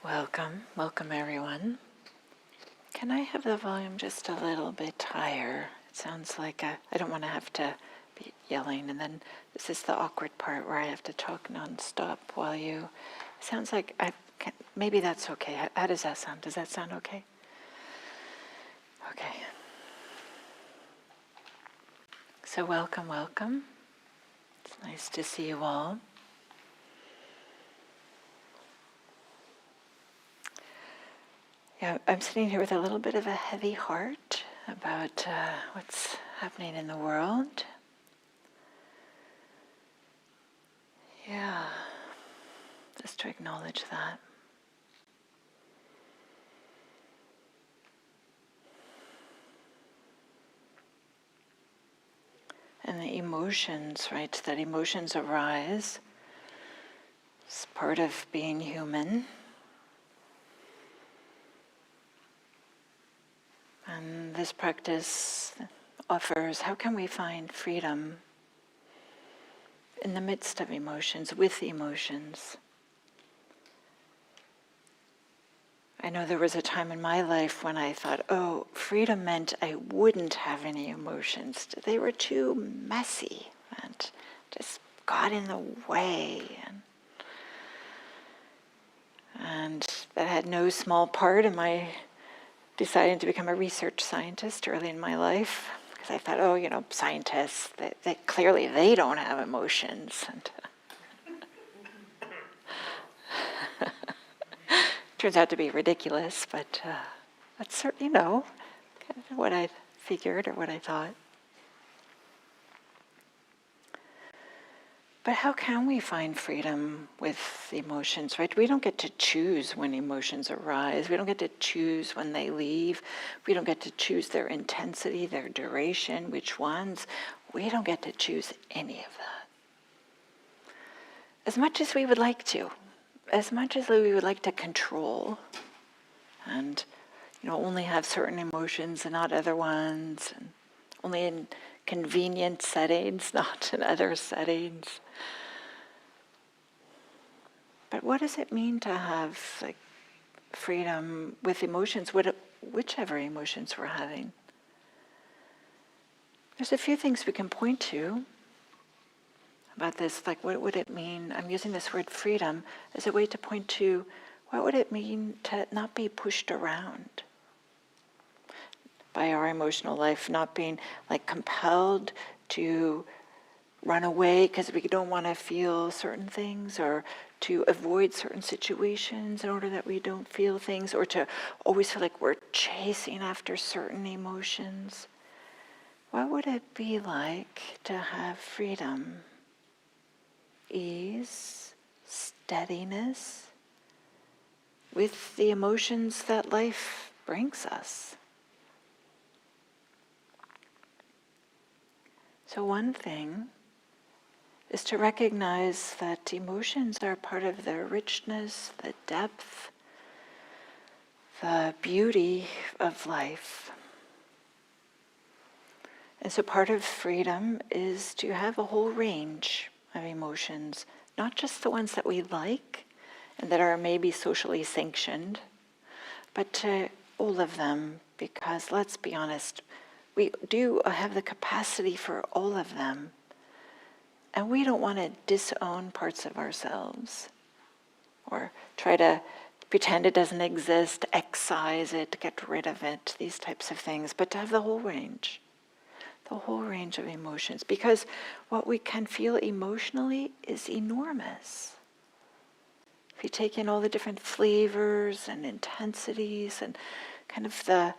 Welcome everyone. Can I have the volume just a little bit higher? It sounds like I don't want to have to be yelling, and then this is the awkward part where I have to talk nonstop while you. It sounds like maybe that's okay. How does that sound? Does that sound okay? Okay. So welcome. It's nice to see you all. Yeah, I'm sitting here with a little bit of a heavy heart about what's happening in the world. Yeah, just to acknowledge that. And the emotions, right, that emotions arise. It's part of being human. And this practice offers, how can we find freedom in the midst of emotions, with emotions? I know there was a time in my life when I thought, oh, freedom meant I wouldn't have any emotions. They were too messy and just got in the way. And that had no small part in my deciding to become a research scientist early in my life, because I thought, oh, scientists, clearly they don't have emotions. And turns out to be ridiculous, but that's certainly, kind of what I figured or what I thought. But how can we find freedom with emotions, right? We don't get to choose when emotions arise. We don't get to choose when they leave. We don't get to choose their intensity, their duration, which ones. We don't get to choose any of that. As much as we would like to, as much as we would like to control and, only have certain emotions and not other ones, and only in convenient settings, not in other settings. But what does it mean to have freedom with emotions, whichever emotions we're having? There's a few things we can point to about this, like what would it mean? I'm using this word freedom as a way to point to what would it mean to not be pushed around by our emotional life, not being compelled to run away because we don't want to feel certain things, or to avoid certain situations in order that we don't feel things, or to always feel like we're chasing after certain emotions. What would it be like to have freedom, ease, steadiness with the emotions that life brings us? So one thing is to recognize that emotions are part of the richness, the depth, the beauty of life. And so part of freedom is to have a whole range of emotions, not just the ones that we like and that are maybe socially sanctioned, but to all of them, because let's be honest, we do have the capacity for all of them. And we don't want to disown parts of ourselves or try to pretend it doesn't exist, excise it, get rid of it, these types of things, but to have the whole range of emotions. Because what we can feel emotionally is enormous. If you take in all the different flavors and intensities and kind of the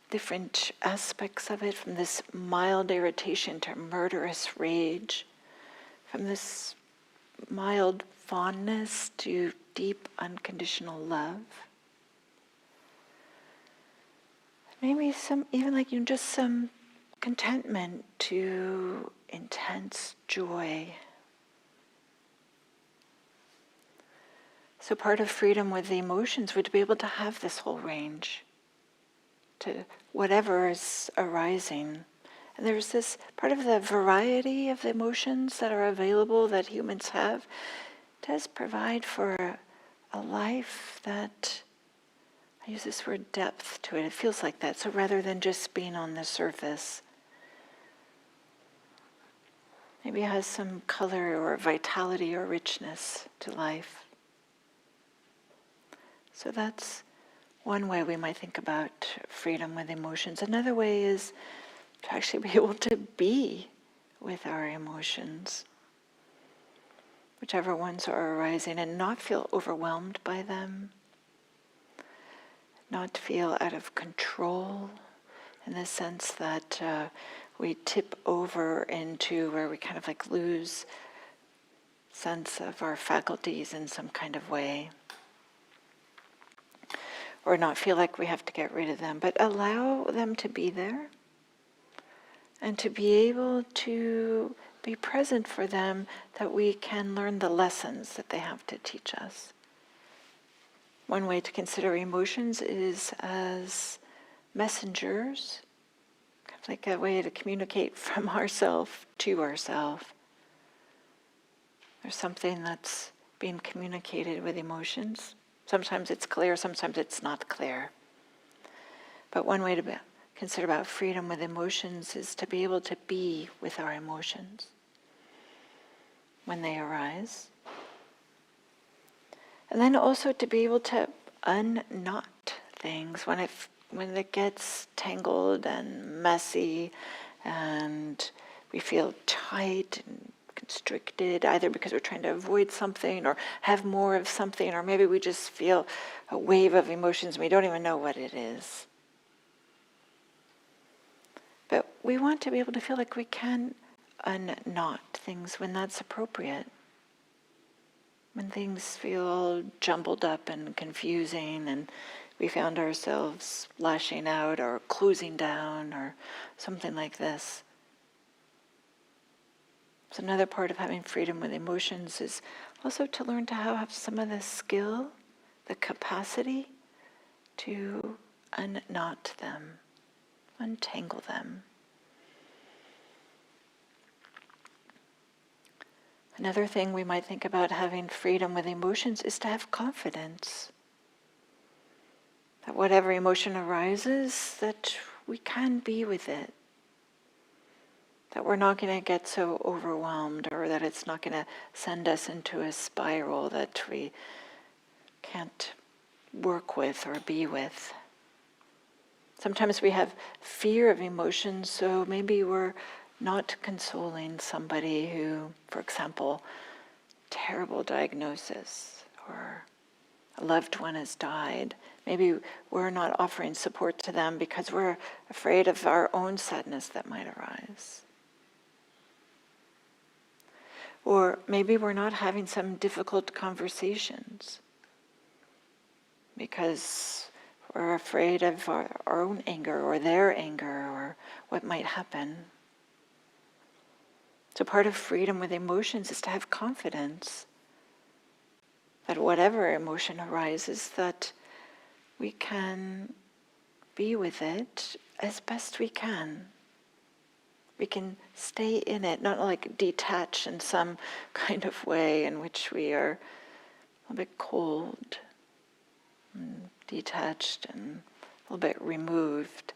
different aspects of it, from this mild irritation to murderous rage, from this mild fondness to deep unconditional love. Maybe just some contentment to intense joy. So part of freedom with the emotions would be able to have this whole range to whatever is arising. And there's this part of the variety of the emotions that are available that humans have does provide for a life that, I use this word depth to it, it feels like that. So rather than just being on the surface, maybe it has some color or vitality or richness to life. So that's one way we might think about freedom with emotions. Another way is to actually be able to be with our emotions, whichever ones are arising, and not feel overwhelmed by them, not feel out of control in the sense that we tip over into where we kind of like lose sense of our faculties in some kind of way, or not feel like we have to get rid of them, but allow them to be there and to be able to be present for them, that we can learn the lessons that they have to teach us. One way to consider emotions is as messengers, kind of like a way to communicate from ourselves to ourselves. There's something that's being communicated with emotions. Sometimes it's clear, sometimes it's not clear. But one way to consider about freedom with emotions is to be able to be with our emotions when they arise. And then also to be able to unknot things when it gets tangled and messy and we feel tight and constricted, either because we're trying to avoid something or have more of something, or maybe we just feel a wave of emotions and we don't even know what it is. But we want to be able to feel like we can unknot things when that's appropriate. When things feel jumbled up and confusing and we found ourselves lashing out or closing down or something like this. So another part of having freedom with emotions is also to learn to have some of the skill, the capacity to unknot them, untangle them. Another thing we might think about having freedom with emotions is to have confidence that whatever emotion arises, that we can be with it. That we're not going to get so overwhelmed, or that it's not going to send us into a spiral that we can't work with or be with. Sometimes we have fear of emotions, so maybe we're not consoling somebody who, for example, terrible diagnosis, or a loved one has died. Maybe we're not offering support to them because we're afraid of our own sadness that might arise. Or maybe we're not having some difficult conversations because we're afraid of our own anger or their anger or what might happen. So part of freedom with emotions is to have confidence that whatever emotion arises, that we can be with it as best we can. We can stay in it, not like detach in some kind of way in which we are a bit cold, and detached, and a little bit removed,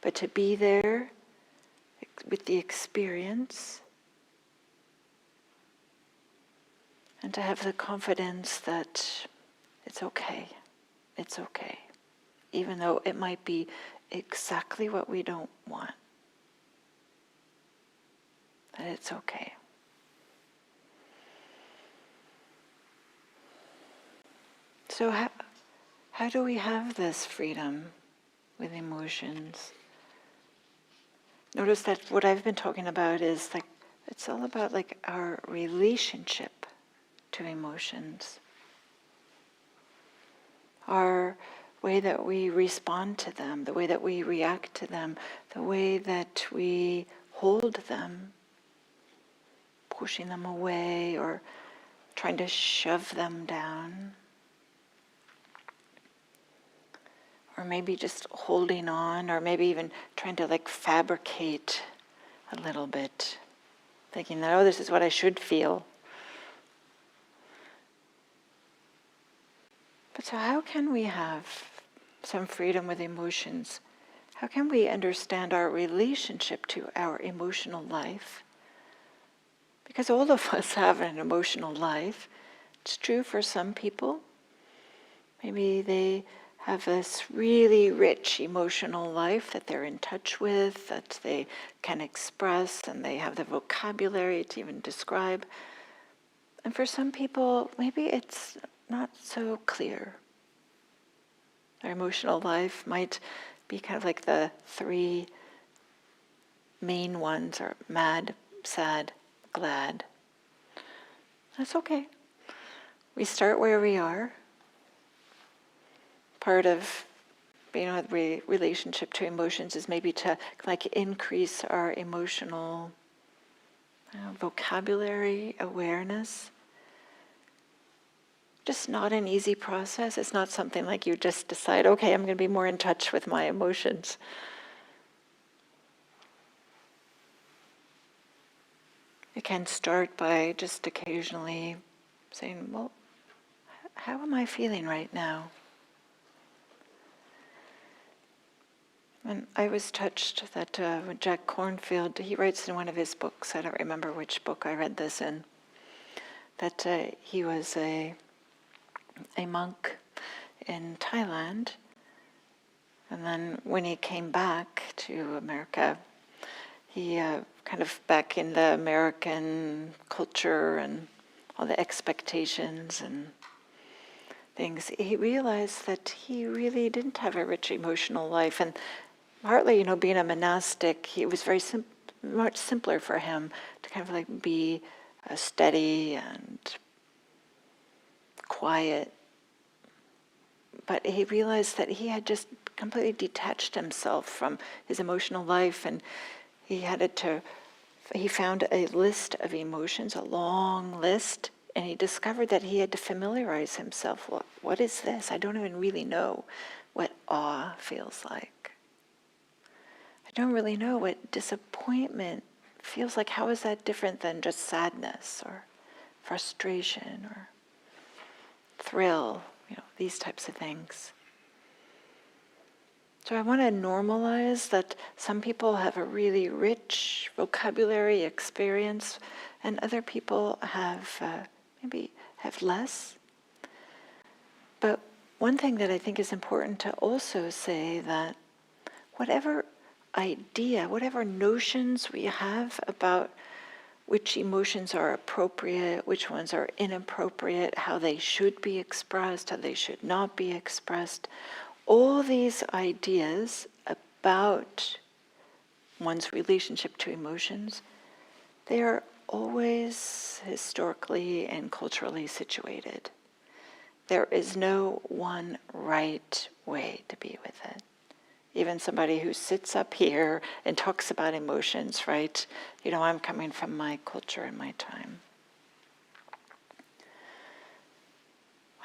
but to be there with the experience and to have the confidence that it's okay, even though it might be exactly what we don't want. That it's okay. So how do we have this freedom with emotions? Notice that what I've been talking about is like, it's all about like our relationship to emotions. Our way that we respond to them, the way that we react to them, the way that we hold them, pushing them away or trying to shove them down. Or maybe just holding on, or maybe even trying to like fabricate a little bit, thinking that, oh, this is what I should feel. But so how can we have some freedom with emotions? How can we understand our relationship to our emotional life? Because all of us have an emotional life. It's true for some people. Maybe they have this really rich emotional life that they're in touch with, that they can express, and they have the vocabulary to even describe. And for some people, maybe it's not so clear. Their emotional life might be kind of like the three main ones are mad, sad, glad. That's okay. We start where we are. Part of relationship to emotions is maybe to like increase our emotional vocabulary, awareness. Just not an easy process. It's not something like you just decide, okay, I'm going to be more in touch with my emotions. It can start by just occasionally saying, well, how am I feeling right now? And I was touched that when Jack Kornfield, he writes in one of his books, I don't remember which book I read this in, that he was a monk in Thailand. And then when he came back to America, he kind of back in the American culture and all the expectations and things, he realized that he really didn't have a rich emotional life. And partly, being a monastic, it was very much simpler for him to kind of like be steady and quiet. But he realized that he had just completely detached himself from his emotional life, and he found a list of emotions, a long list, and he discovered that he had to familiarize himself. What is this? I don't even really know what awe feels like. I don't really know what disappointment feels like. How is that different than just sadness or frustration or thrill, these types of things. So I want to normalize that some people have a really rich vocabulary experience and other people have maybe have less. But one thing that I think is important to also say that whatever idea, whatever notions we have about which emotions are appropriate, which ones are inappropriate, how they should be expressed, how they should not be expressed. All these ideas about one's relationship to emotions, they are always historically and culturally situated. There is no one right way to be with it. Even somebody who sits up here and talks about emotions, right? I'm coming from my culture and my time.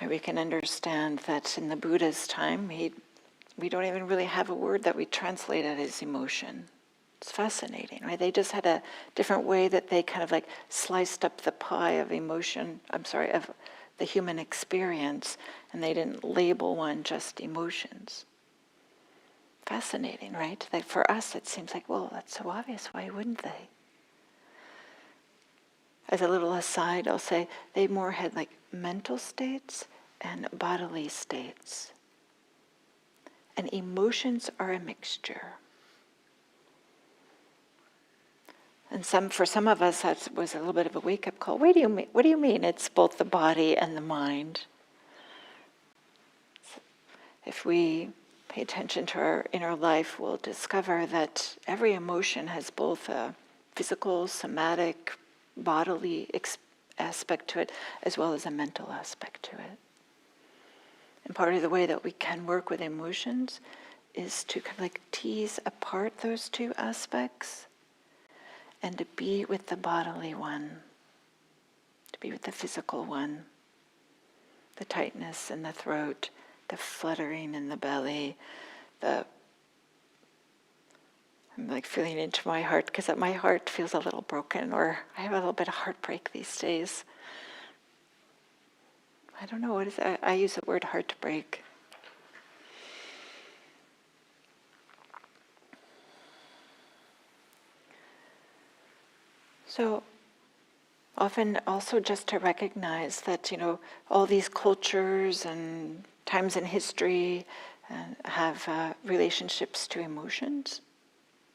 We can understand that in the Buddha's time, we don't even really have a word that we translate as emotion. It's fascinating, right? They just had a different way that they kind of like sliced up the pie of of the human experience, and they didn't label one just emotions. Fascinating, right? That for us it seems like, well, that's so obvious, why wouldn't they? As a little aside, I'll say they more had like mental states and bodily states. And emotions are a mixture. And for some of us, that was a little bit of a wake-up call. What do you mean it's both the body and the mind? If we pay attention to our inner life, we'll discover that every emotion has both a physical, somatic, bodily aspect to it, as well as a mental aspect to it. And part of the way that we can work with emotions is to kind of like tease apart those two aspects and to be with the bodily one, to be with the physical one, the tightness in the throat, the fluttering in the belly, I'm like feeling into my heart because my heart feels a little broken, or I have a little bit of heartbreak these days. I don't know, what is it? I use the word heartbreak. So often also just to recognize that, all these cultures and times in history have relationships to emotions.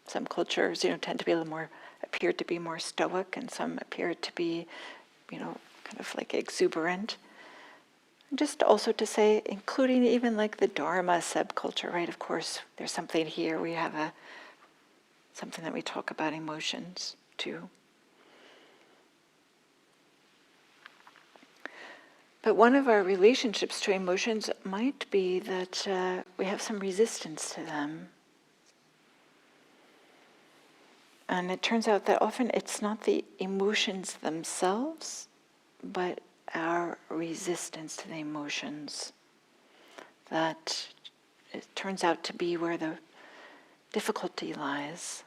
Some cultures, tend to be appear to be more stoic, and some appear to be, kind of like exuberant. And just also to say, including even like the Dharma subculture, right? Of course, there's something here. We have something that we talk about emotions too. But one of our relationships to emotions might be that we have some resistance to them. And it turns out that often it's not the emotions themselves, but our resistance to the emotions that it turns out to be where the difficulty lies.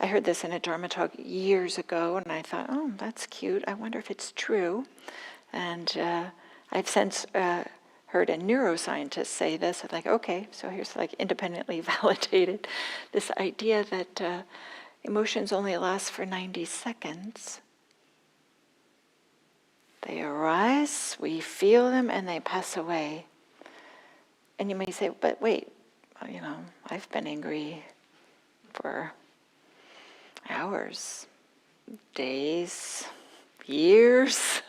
I heard this in a Dharma talk years ago, and I thought, oh, that's cute. I wonder if it's true. And I've since heard a neuroscientist say this. I'm like, okay, so here's like independently validated this idea that emotions only last for 90 seconds. They arise, we feel them, and they pass away. And you may say, but wait, I've been angry for hours, days, years,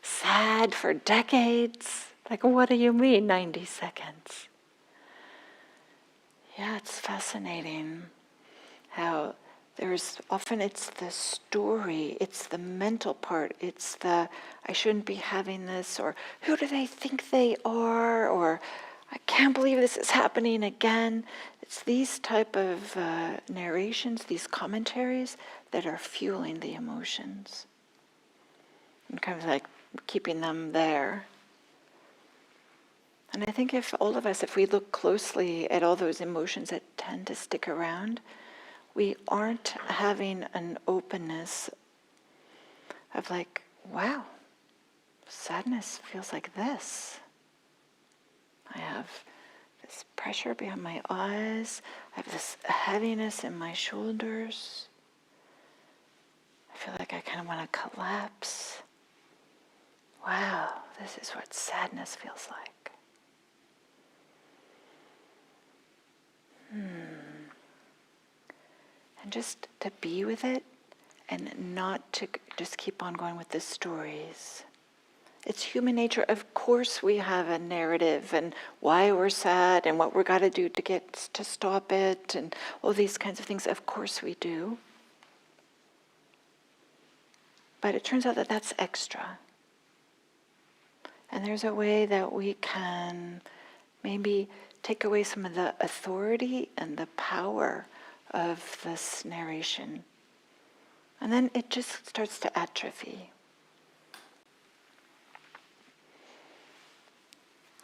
sad for decades. Like, what do you mean, 90 seconds? Yeah, it's fascinating how it's the story, it's the mental part, it's the, I shouldn't be having this, or who do they think they are, or I can't believe this is happening again. It's these type of narrations, these commentaries that are fueling the emotions. And kind of like keeping them there. And I think if we look closely at all those emotions that tend to stick around, we aren't having an openness of like, wow, sadness feels like this. I have this pressure behind my eyes. I have this heaviness in my shoulders. I feel like I kind of want to collapse. Wow, this is what sadness feels like. And just to be with it and not to just keep on going with the stories. It's human nature. Of course we have a narrative and why we're sad and what we're got to do to stop it and all these kinds of things. Of course we do. But it turns out that that's extra. And there's a way that we can maybe take away some of the authority and the power of this narration. And then it just starts to atrophy.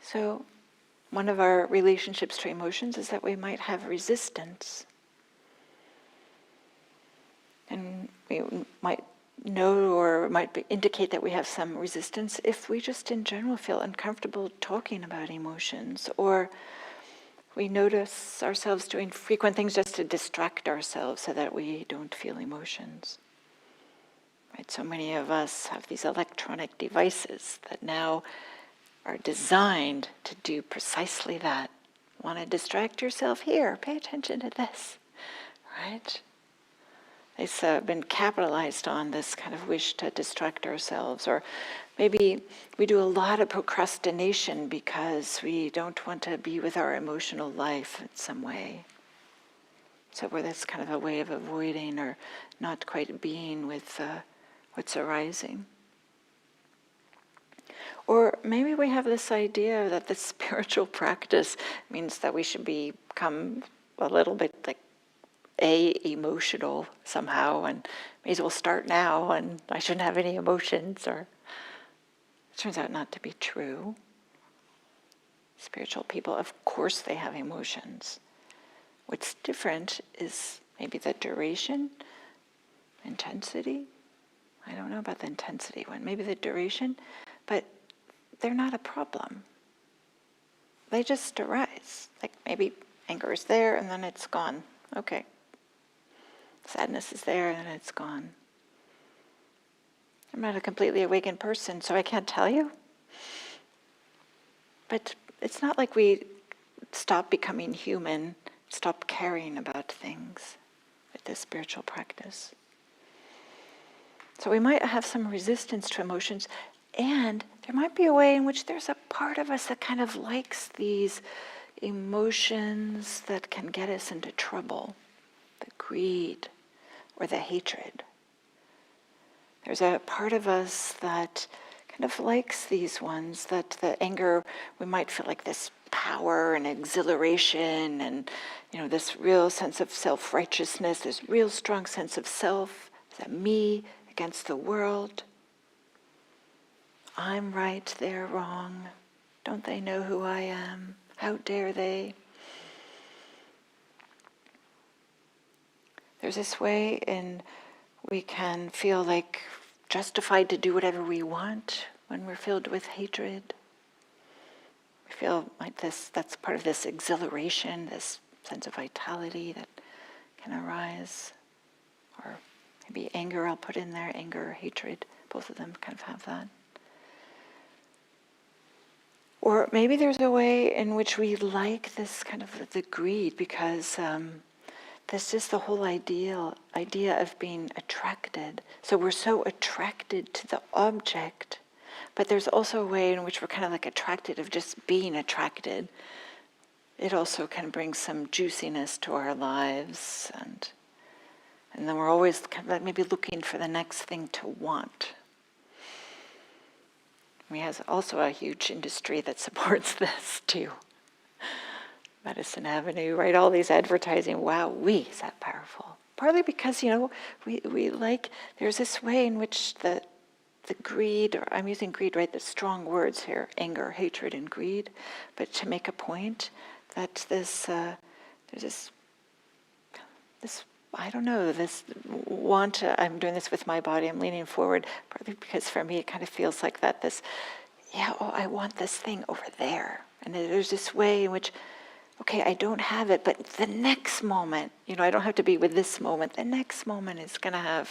So one of our relationships to emotions is that we might have resistance. And we might know or might indicate that we have some resistance if we just in general feel uncomfortable talking about emotions, or we notice ourselves doing frequent things just to distract ourselves so that we don't feel emotions. Right? So many of us have these electronic devices that now are designed to do precisely that. Want to distract yourself? Here, pay attention to this, right? It's been capitalized on, this kind of wish to distract ourselves. Or maybe we do a lot of procrastination because we don't want to be with our emotional life in some way. So where that's kind of a way of avoiding or not quite being with what's arising. Or maybe we have this idea that the spiritual practice means that we should become a little bit like emotional somehow, and may as well start now, and I shouldn't have any emotions. Or it turns out not to be true. Spiritual people, of course, they have emotions. What's different is maybe the duration, intensity, I don't know about the intensity one, maybe the duration, but they're not a problem. They just arise. Like maybe anger is there and then it's gone. Okay. Sadness is there and then it's gone. I'm not a completely awakened person, so I can't tell you. But it's not like we stop becoming human, stop caring about things with this spiritual practice. So we might have some resistance to emotions, and there might be a way in which there's a part of us that kind of likes these emotions that can get us into trouble, the greed or the hatred. There's a part of us that kind of likes these ones, that the anger, we might feel like this power and exhilaration and, this real sense of self-righteousness, this real strong sense of self, that me against the world. I'm right, they're wrong. Don't they know who I am? How dare they? There's this way in we can feel like justified to do whatever we want when we're filled with hatred. We feel like that's part of this exhilaration, this sense of vitality that can arise. Or maybe anger, I'll put in there, anger or hatred. Both of them kind of have that. Or maybe there's a way in which we like this kind of the greed because this is the whole idea of being attracted. So we're so attracted to the object, but there's also a way in which we're kind of like attracted of just being attracted. It also can bring some juiciness to our lives, and then we're always kind of like maybe looking for the next thing to want. We have also a huge industry that supports this too. Medicine Avenue, right? All these advertising, wow-wee, is that powerful? Partly because, we like, there's this way in which the greed, or I'm using greed, right? The strong words here, anger, hatred, and greed, but to make a point that there's this I don't know, this want, I'm doing this with my body, I'm leaning forward, partly because for me it kind of feels like that, I want this thing over there. And there's this way in which, okay, I don't have it, but the next moment, I don't have to be with this moment, the next moment is going to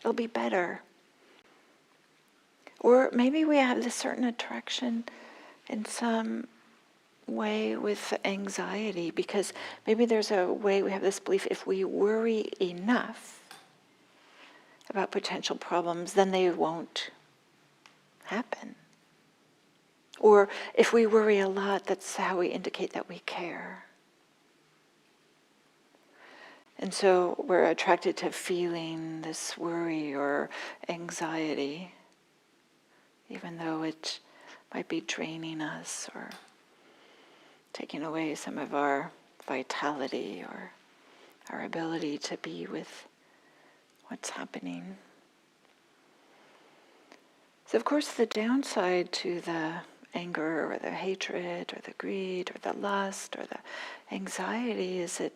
it'll be better. Or maybe we have this certain attraction in some way with anxiety, because maybe there's a way we have this belief if we worry enough about potential problems, then they won't happen. Or if we worry a lot, that's how we indicate that we care. And so we're attracted to feeling this worry or anxiety, even though it might be draining us or taking away some of our vitality or our ability to be with what's happening. So of course the downside to the anger or the hatred or the greed or the lust or the anxiety is it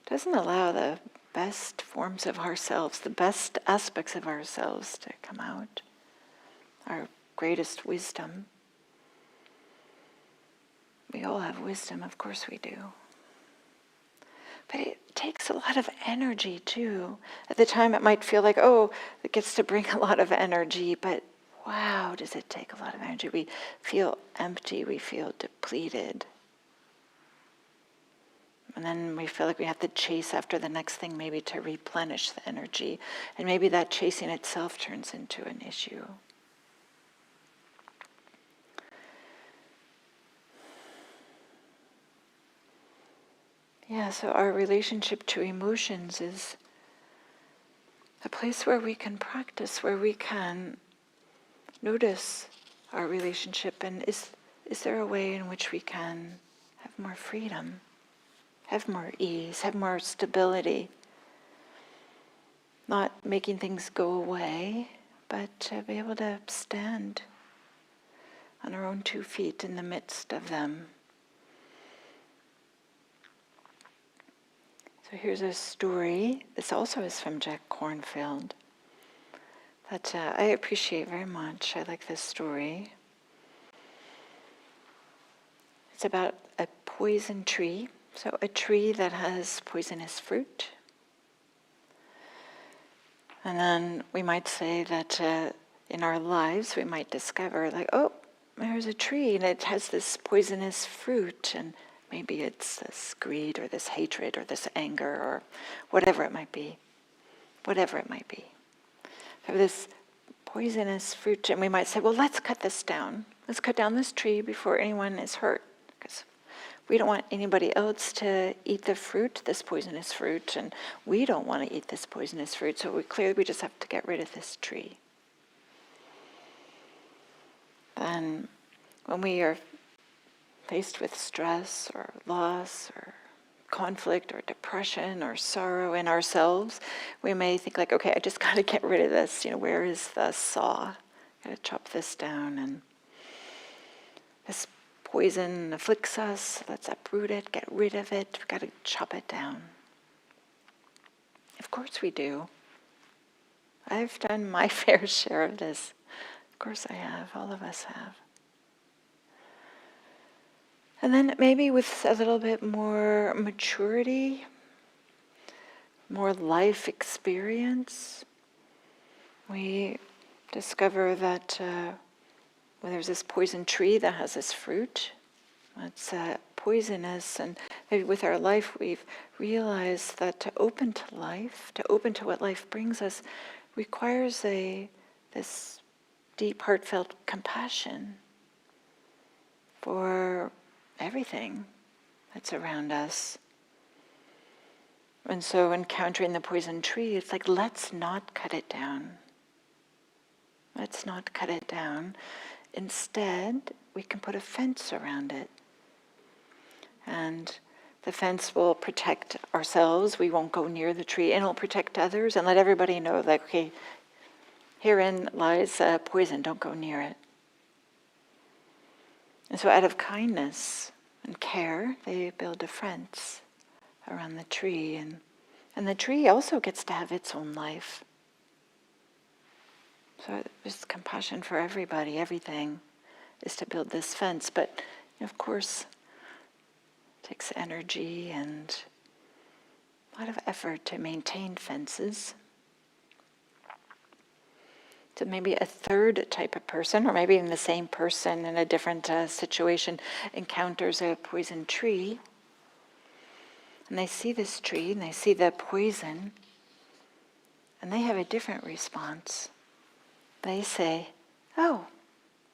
doesn't allow the best forms of ourselves, the best aspects of ourselves to come out, our greatest wisdom. We all have wisdom, of course we do. But it takes a lot of energy too. At the time it might feel like, it gets to bring a lot of energy, but wow, does it take a lot of energy. We feel empty, we feel depleted. And then we feel like we have to chase after the next thing maybe to replenish the energy. And maybe that chasing itself turns into an issue. Yeah, so our relationship to emotions is a place where we can practice, where we can notice our relationship, and is there a way in which we can have more freedom, have more ease, have more stability, not making things go away, but to be able to stand on our own 2 feet in the midst of them. So here's a story. This also is from Jack Kornfield, that I appreciate very much. I like this story. It's about a poison tree. So a tree that has poisonous fruit. And then we might say that in our lives we might discover like, oh, there's a tree and it has this poisonous fruit, and maybe it's this greed or this hatred or this anger or whatever it might be. Whatever it might be. So this poisonous fruit, and we might say, well, let's cut this down. Let's cut down this tree before anyone is hurt, because we don't want anybody else to eat the fruit, this poisonous fruit, and we don't want to eat this poisonous fruit, so we just have to get rid of this tree. Then when we are faced with stress or loss or conflict or depression or sorrow in ourselves, we may think like, okay, I just got to get rid of this. Where is the saw? Got to chop this down. And this poison afflicts us. Let's uproot it, get rid of it. We've got to chop it down. Of course we do. I've done my fair share of this. Of course I have. All of us have. And then maybe with a little bit more maturity, more life experience, we discover that when there's this poison tree that has this fruit, it's poisonous, and maybe with our life we've realized that to open to life, to open to what life brings us, requires this deep, heartfelt compassion for everything that's around us. And so encountering the poison tree, it's like, let's not cut it down. Let's not cut it down. Instead, we can put a fence around it. And the fence will protect ourselves. We won't go near the tree, and it'll protect others and let everybody know, like, okay, herein lies poison, don't go near it. And so out of kindness and care, they build a fence around the tree. And the tree also gets to have its own life. So there's compassion for everybody, everything is to build this fence. But of course, it takes energy and a lot of effort to maintain fences. So maybe a third type of person, or maybe even the same person in a different situation, encounters a poison tree. And they see this tree, and they see the poison, and they have a different response. They say, oh,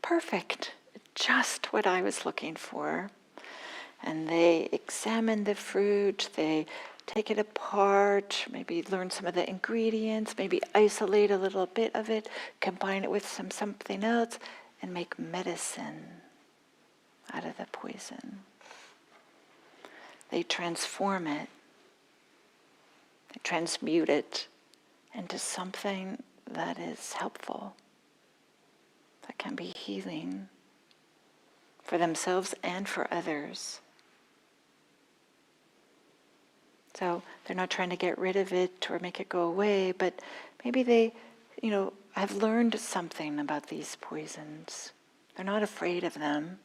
perfect, just what I was looking for. And they examine the fruit, they take it apart, maybe learn some of the ingredients, maybe isolate a little bit of it, combine it with something else, and make medicine out of the poison. They transform it, they transmute it into something that is helpful, that can be healing for themselves and for others. So they're not trying to get rid of it or make it go away, but maybe they, have learned something about these poisons. They're not afraid of them.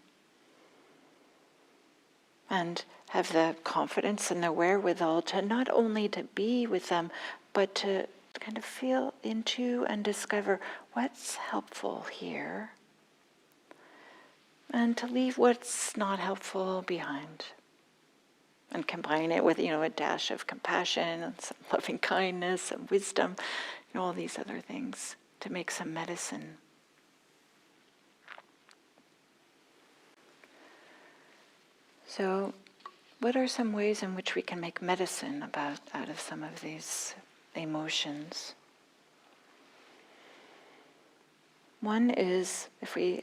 And have the confidence and the wherewithal to not only to be with them, but to kind of feel into and discover what's helpful here, and to leave what's not helpful behind. And combine it with, a dash of compassion and some loving kindness and wisdom, all these other things to make some medicine. So, what are some ways in which we can make medicine out of some of these emotions? One is, if we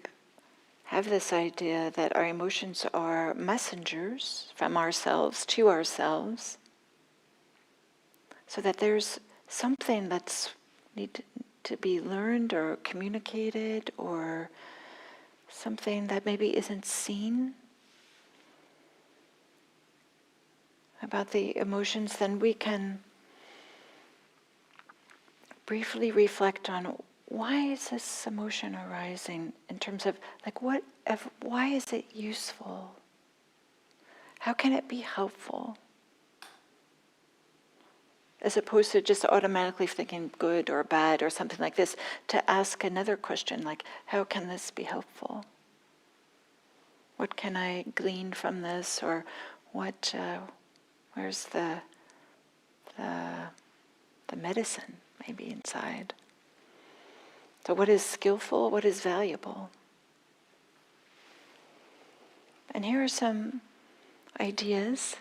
have this idea that our emotions are messengers from ourselves to ourselves, so that there's something that's need to be learned or communicated, or something that maybe isn't seen about the emotions, then we can briefly reflect on why is this emotion arising in terms of like why is it useful? How can it be helpful? As opposed to just automatically thinking good or bad or something like this, to ask another question like, how can this be helpful? What can I glean from this, or what? Where's the medicine maybe inside? So what is skillful? What is valuable? And here are some ideas.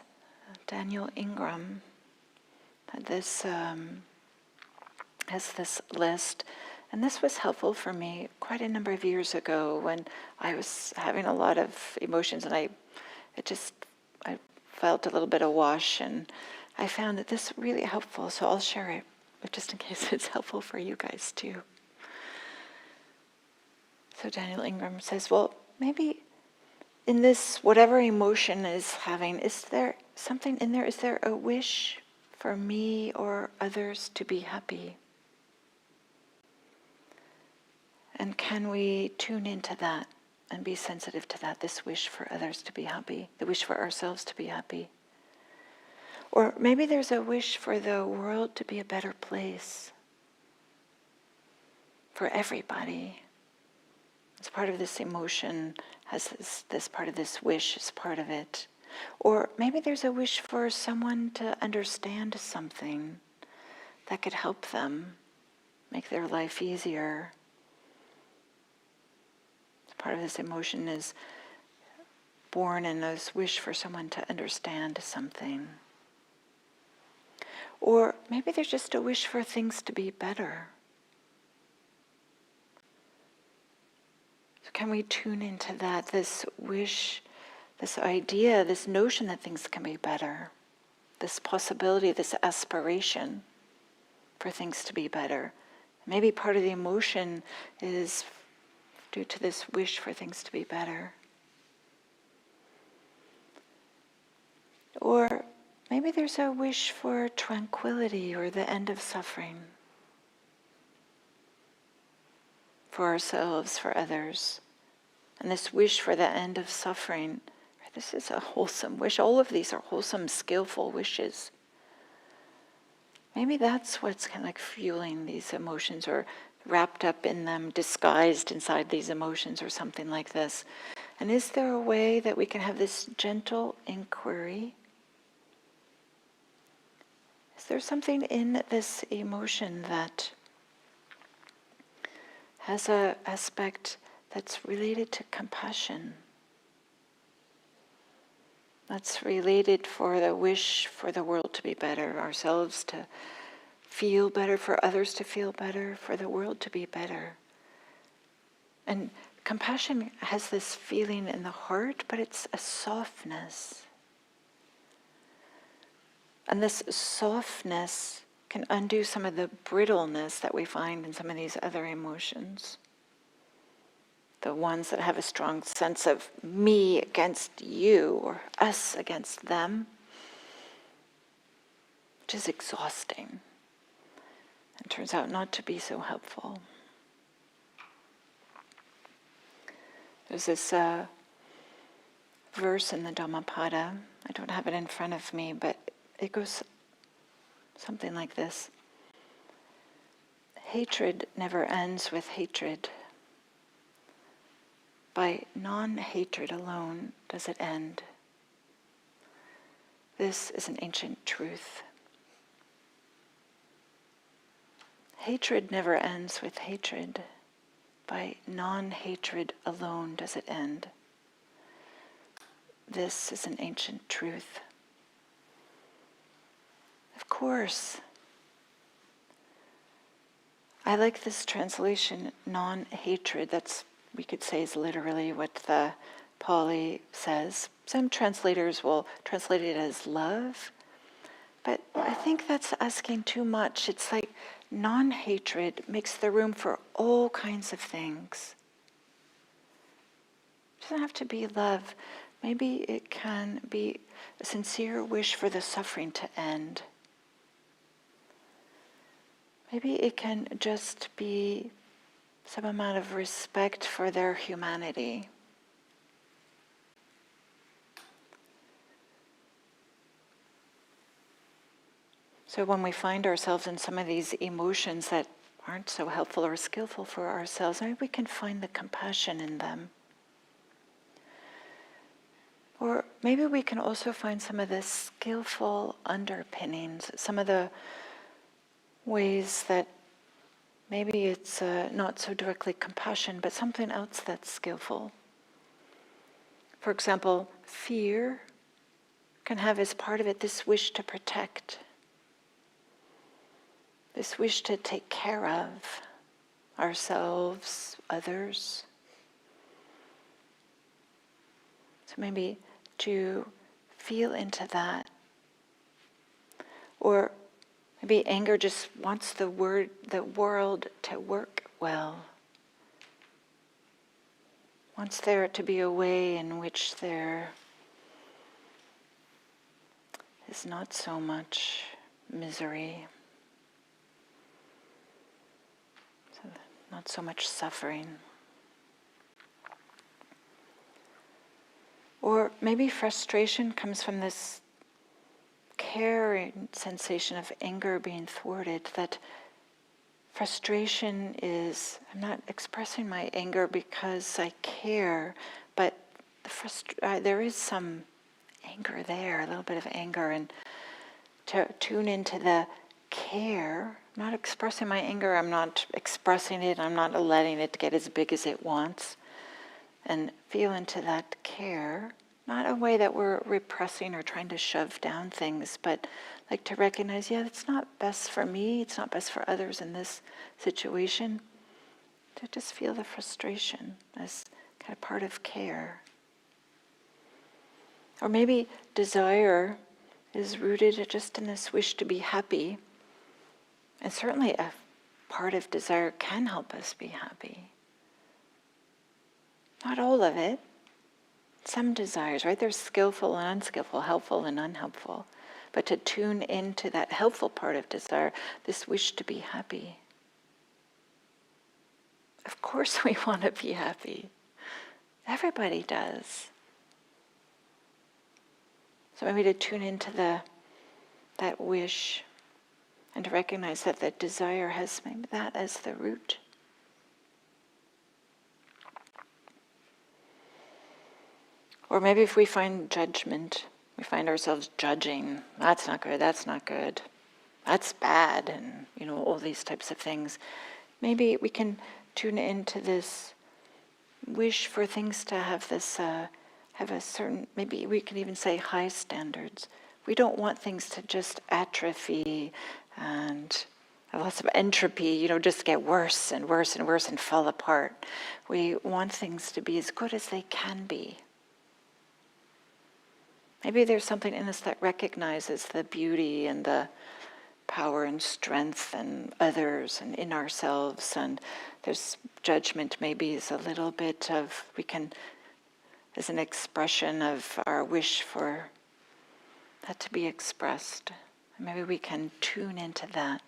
Daniel Ingram had this has this list, and this was helpful for me quite a number of years ago when I was having a lot of emotions, and I felt a little bit awash, and I found that this really helpful. So I'll share it, just in case it's helpful for you guys too. So Daniel Ingram says, well, maybe in this, whatever emotion is having, is there something in there? Is there a wish for me or others to be happy? And can we tune into that and be sensitive to that, this wish for others to be happy, the wish for ourselves to be happy? Or maybe there's a wish for the world to be a better place for everybody. It's part of this emotion, has this part of this wish is part of it. Or maybe there's a wish for someone to understand something that could help them, make their life easier. Part of this emotion is born in this wish for someone to understand something. Or maybe there's just a wish for things to be better. So can we tune into that, this wish, this idea, this notion that things can be better, this possibility, this aspiration for things to be better? Maybe part of the emotion is due to this wish for things to be better. Or maybe there's a wish for tranquility or the end of suffering for ourselves, for others. And this wish for the end of suffering, this is a wholesome wish. All of these are wholesome, skillful wishes. Maybe that's what's kind of like fueling these emotions, or wrapped up in them, disguised inside these emotions, or something like this. And is there a way that we can have this gentle inquiry? Is there something in this emotion that has an aspect that's related to compassion? That's related for the wish for the world to be better, ourselves to feel better, for others to feel better, for the world to be better. And compassion has this feeling in the heart, but it's a softness. And this softness can undo some of the brittleness that we find in some of these other emotions. The ones that have a strong sense of me against you, or us against them, which is exhausting. It turns out not to be so helpful. There's this verse in the Dhammapada. I don't have it in front of me, but it goes something like this. Hatred never ends with hatred. By non-hatred alone does it end. This is an ancient truth. Hatred never ends with hatred. By non-hatred alone does it end. This is an ancient truth. Of course, I like this translation, non-hatred. That's, we could say, is literally what the Pali says. Some translators will translate it as love, but I think that's asking too much. It's like non-hatred makes the room for all kinds of things. It doesn't have to be love. Maybe it can be a sincere wish for the suffering to end. Maybe it can just be some amount of respect for their humanity. So when we find ourselves in some of these emotions that aren't so helpful or skillful for ourselves, maybe we can find the compassion in them. Or maybe we can also find some of the skillful underpinnings, some of the ways that maybe it's not so directly compassion, but something else that's skillful. For example, fear can have as part of it this wish to protect, this wish to take care of ourselves, others. So maybe to feel into that. Or maybe anger just wants the world to work well. Wants there to be a way in which there is not so much misery, so not so much suffering. Or maybe frustration comes from this caring sensation of anger being thwarted, that frustration is, I'm not expressing my anger because I care, but there is some anger there, a little bit of anger, and to tune into the care, I'm not expressing my anger, I'm not expressing it, I'm not letting it get as big as it wants, and feel into that care, not a way that we're repressing or trying to shove down things, but like to recognize, yeah, it's not best for me, it's not best for others in this situation, to just feel the frustration as kind of part of care. Or maybe desire is rooted just in this wish to be happy, and certainly a part of desire can help us be happy. Not all of it. Some desires, right? There's skillful and unskillful, helpful and unhelpful. But to tune into that helpful part of desire, this wish to be happy. Of course we want to be happy. Everybody does. So maybe to tune into that wish and to recognize that the desire has maybe that as the root. Or maybe if we find judgment, we find ourselves judging, that's not good, that's bad, and all these types of things. Maybe we can tune into this wish for things to have this, have a certain, maybe we can even say high standards. We don't want things to just atrophy and have lots of entropy, just get worse and worse and worse and fall apart. We want things to be as good as they can be. Maybe there's something in us that recognizes the beauty and the power and strength in others and in ourselves, and there's judgment maybe is a little bit of, we can, as an expression of our wish for that to be expressed. Maybe we can tune into that.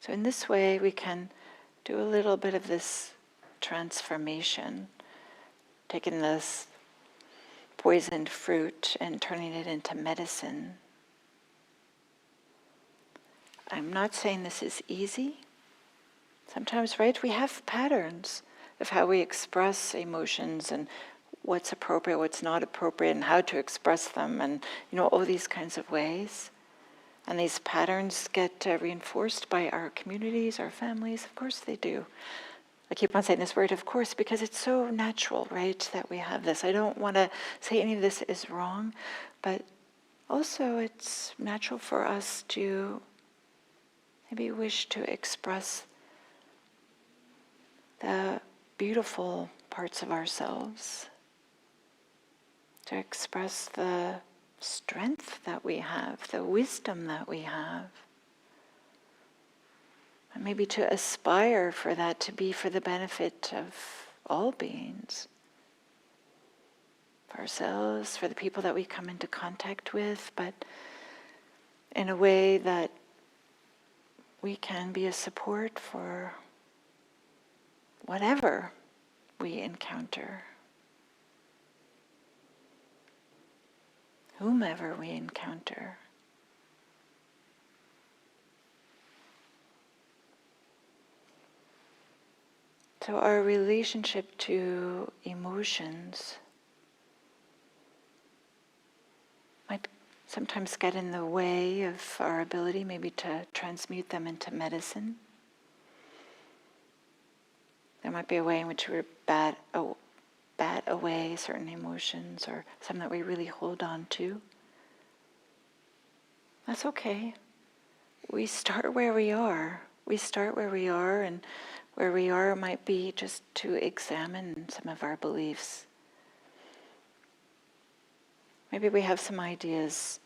So in this way we can do a little bit of this transformation, taking this poisoned fruit and turning it into medicine. I'm not saying this is easy. Sometimes, right, we have patterns of how we express emotions and what's appropriate, what's not appropriate, and how to express them, and all these kinds of ways. And these patterns get reinforced by our communities, our families. Of course they do. I keep on saying this word, of course, because it's so natural, right, that we have this. I don't want to say any of this is wrong, but also it's natural for us to maybe wish to express the beautiful parts of ourselves, to express the strength that we have, the wisdom that we have. And maybe to aspire for that to be for the benefit of all beings, for ourselves, for the people that we come into contact with, but in a way that we can be a support for whatever we encounter, whomever we encounter. So our relationship to emotions might sometimes get in the way of our ability maybe to transmute them into medicine. There might be a way in which we bat away certain emotions or some that we really hold on to. That's okay. We start where we are. We start where we are, and where we are might be just to examine some of our beliefs. Maybe we have some ideas,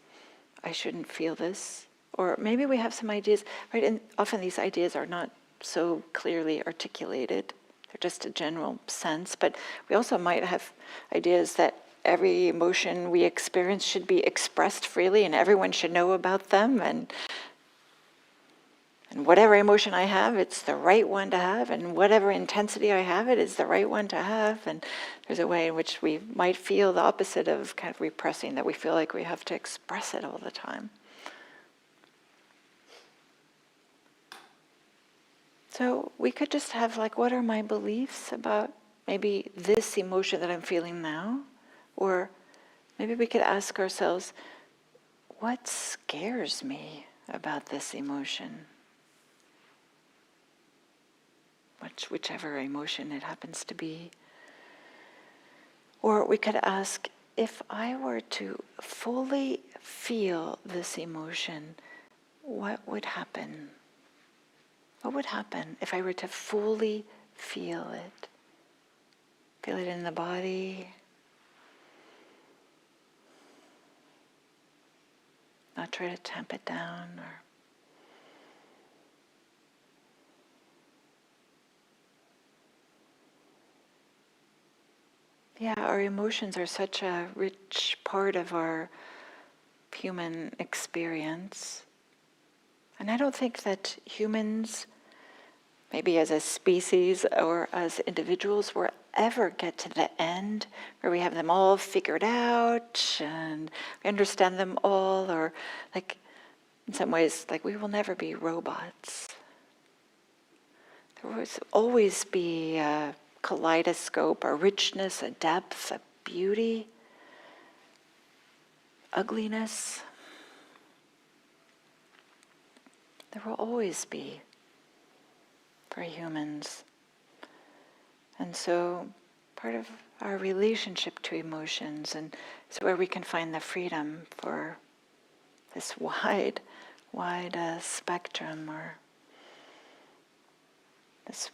I shouldn't feel this. Or maybe we have some ideas, right? And often these ideas are not so clearly articulated. They're just a general sense. But we also might have ideas that every emotion we experience should be expressed freely and everyone should know about them. And whatever emotion I have, it's the right one to have. And whatever intensity I have, it is the right one to have. And there's a way in which we might feel the opposite of kind of repressing, that we feel like we have to express it all the time. So we could just have like, what are my beliefs about maybe this emotion that I'm feeling now? Or maybe we could ask ourselves, what scares me about this emotion? Whichever emotion it happens to be. Or we could ask, if I were to fully feel this emotion, what would happen? What would happen if I were to fully feel it? Feel it in the body. Not try to tamp it down or yeah, our emotions are such a rich part of our human experience. And I don't think that humans, maybe as a species or as individuals, will ever get to the end where we have them all figured out and we understand them all, or like in some ways, like we will never be robots. There will always be a kaleidoscope, a richness, a depth, a beauty, ugliness. There will always be for humans. And so part of our relationship to emotions and is where we can find the freedom for this wide spectrum, or this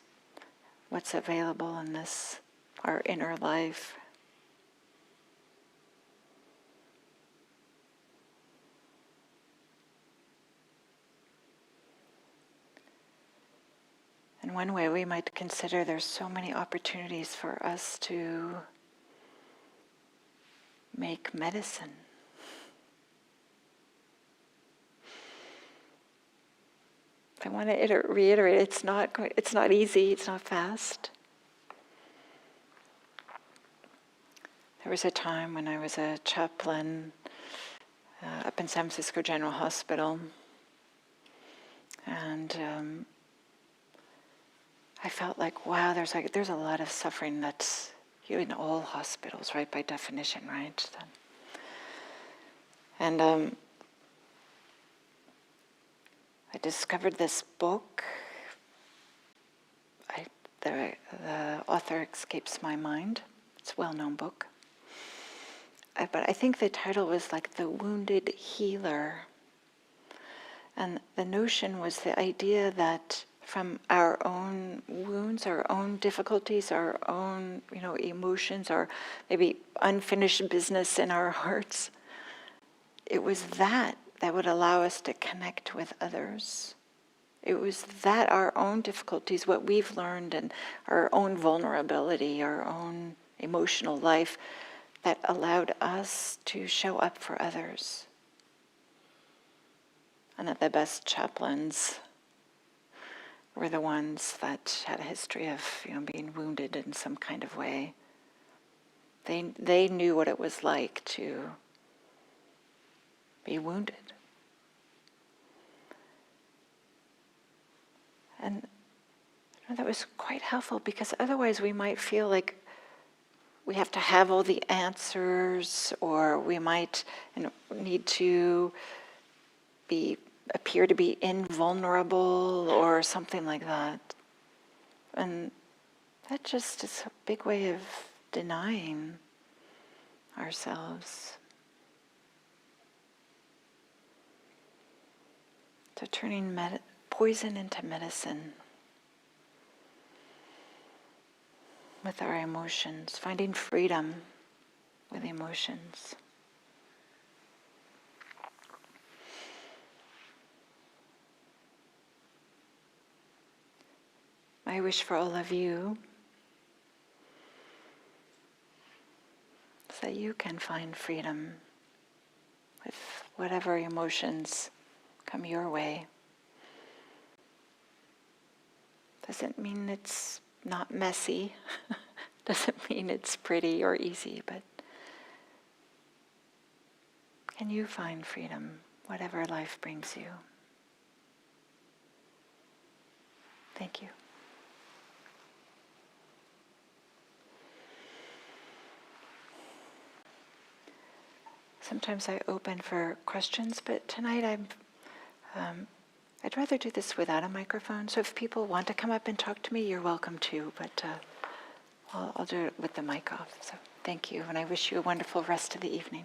what's available in this our inner life. In one way, we might consider there's so many opportunities for us to make medicine. I want to reiterate, it's not easy, it's not fast. There was a time when I was a chaplain up in San Francisco General Hospital, and I felt like, wow, there's a lot of suffering that's in all hospitals, right, by definition, right? And I discovered this book. The author escapes my mind. It's a well-known book. But I think the title was like The Wounded Healer. And the notion was the idea that from our own wounds, our own difficulties, our own, emotions, or maybe unfinished business in our hearts, it was that would allow us to connect with others. It was that our own difficulties, what we've learned, and our own vulnerability, our own emotional life, that allowed us to show up for others. and that the best chaplains were the ones that had a history of, being wounded in some kind of way. They knew what it was like to be wounded. And that was quite helpful, because otherwise we might feel like we have to have all the answers, or we might need to appear to be invulnerable or something like that. And that just is a big way of denying ourselves. So turning poison into medicine with our emotions, finding freedom with emotions. My wish for all of you is that you can find freedom with whatever emotions come your way. Doesn't mean it's not messy. Doesn't mean it's pretty or easy, but can you find freedom, whatever life brings you? Thank you. Sometimes I open for questions, but tonight I'd rather do this without a microphone. So if people want to come up and talk to me, you're welcome to, but I'll do it with the mic off. So thank you, and I wish you a wonderful rest of the evening.